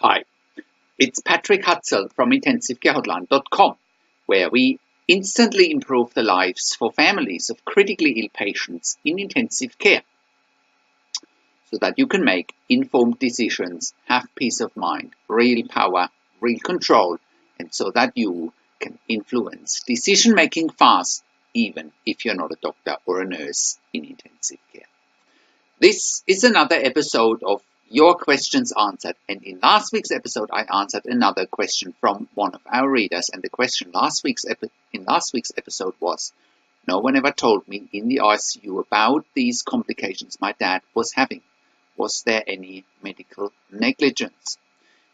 Hi, it's Patrick Hutzel from IntensiveCareHotline.com, where we instantly improve the lives for families of critically ill patients in intensive care, so that you can make informed decisions, have peace of mind, real power, real control, and so that you can influence decision-making fast, even if you're not a doctor or a nurse in intensive care. This is another episode of Your Questions Answered, and in last week's episode I answered another question from one of our readers, and the question in last week's episode was, no one ever told me in the ICU about these complications my dad was having. Was there any medical negligence?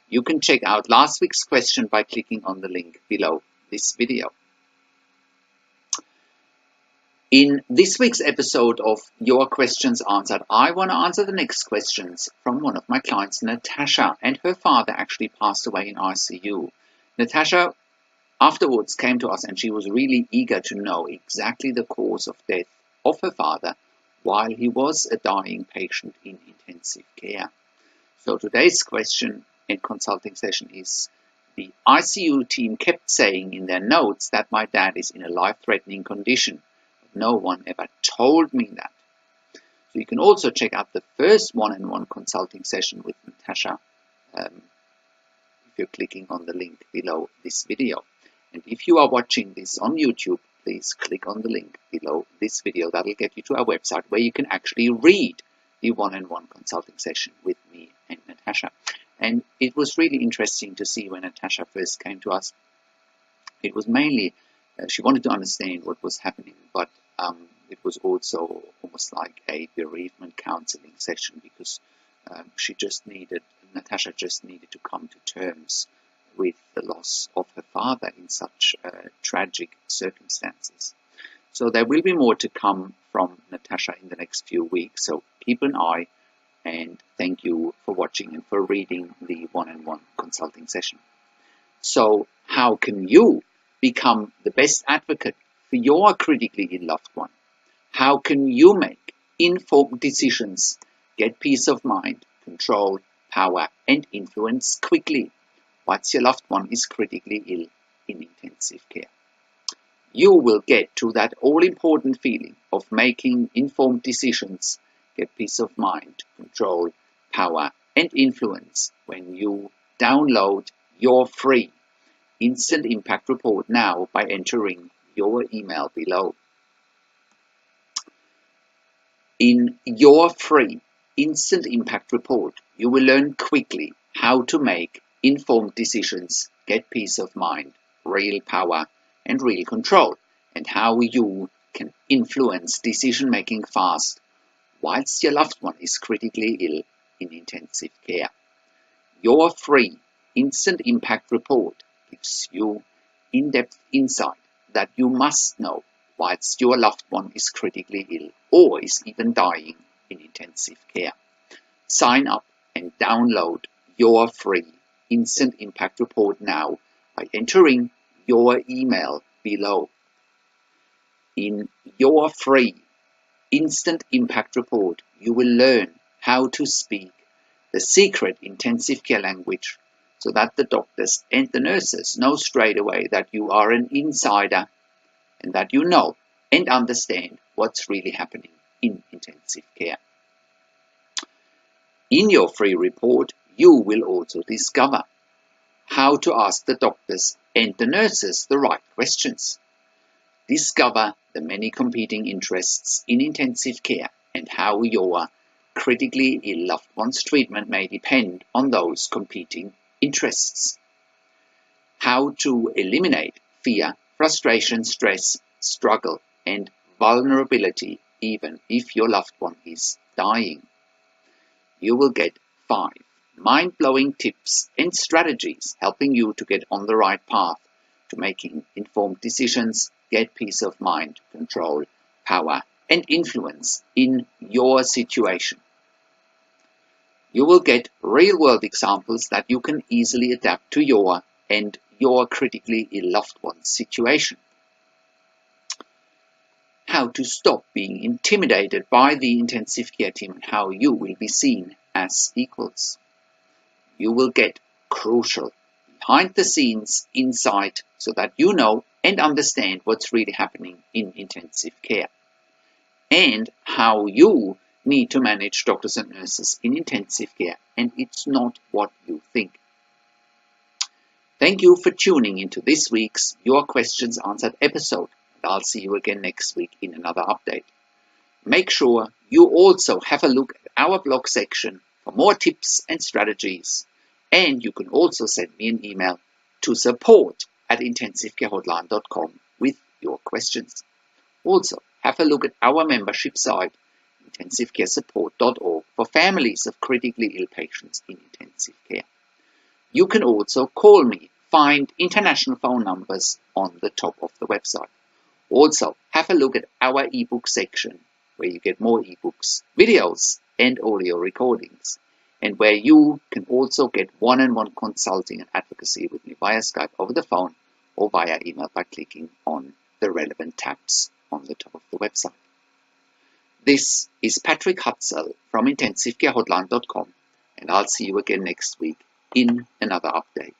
You can check out last week's question by clicking on the link below this video. In this week's episode of Your Questions Answered, I want to answer the next questions from one of my clients, Natasha, and her father actually passed away in ICU. Natasha afterwards came to us and she was really eager to know exactly the cause of death of her father while he was a dying patient in intensive care. So today's question and consulting session is, the ICU team kept saying in their notes that my dad is in a life-threatening condition. No one ever told me that. So you can also check out the first one-on-one consulting session with Natasha if you're clicking on the link below this video. And if you are watching this on YouTube, please click on the link below this video. That'll get you to our website where you can actually read the one-on-one consulting session with me and Natasha. And it was really interesting to see when Natasha first came to us. It was mainly she wanted to understand what was happening, but it was also almost like a bereavement counselling session, because Natasha just needed to come to terms with the loss of her father in such tragic circumstances. So there will be more to come from Natasha in the next few weeks, so keep an eye, and thank you for watching and for reading the one-on-one consulting session. So how can you become the best advocate for your critically ill loved one? How can you make informed decisions, get peace of mind, control, power, and influence quickly once your loved one is critically ill in intensive care? You will get to that all-important feeling of making informed decisions, get peace of mind, control, power, and influence when you download your free Instant Impact Report now by entering your email below. In your free Instant Impact Report, you will learn quickly how to make informed decisions, get peace of mind, real power, and real control, and how you can influence decision-making fast whilst your loved one is critically ill in intensive care. Your free Instant Impact Report gives you in-depth insight that you must know whilst your loved one is critically ill or is even dying in intensive care. Sign up and download your free Instant Impact Report now by entering your email below. In your free Instant Impact Report, you will learn how to speak the secret intensive care language, so that the doctors and the nurses know straight away that you are an insider and that you know and understand what's really happening in intensive care. In your free report, you will also discover how to ask the doctors and the nurses the right questions. Discover the many competing interests in intensive care and how your critically ill loved one's treatment may depend on those competing interests. How to eliminate fear, frustration, stress, struggle, and vulnerability even if your loved one is dying. You will get 5 mind-blowing tips and strategies helping you to get on the right path to making informed decisions, get peace of mind, control, power, and influence in your situation. You will get real-world examples that you can easily adapt to your and your critically ill loved one's situation. How to stop being intimidated by the intensive care team and how you will be seen as equals. You will get crucial behind the scenes insight so that you know and understand what's really happening in intensive care and how you need to manage doctors and nurses in intensive care, and it's not what you think. Thank you for tuning into this week's Your Questions Answered episode, and I'll see you again next week in another update. Make sure you also have a look at our blog section for more tips and strategies, and you can also send me an email to support@intensivecarehotline.com with your questions. Also, have a look at our membership site, intensivecaresupport.org, for families of critically ill patients in intensive care. You can also call me. Find international phone numbers on the top of the website. Also, have a look at our ebook section, where you get more ebooks, videos, and audio recordings, and where you can also get one-on-one consulting and advocacy with me via Skype, over the phone, or via email by clicking on the relevant tabs on the top of the website. This is Patrick Hutzel from intensivecarehotline.com, and I'll see you again next week in another update.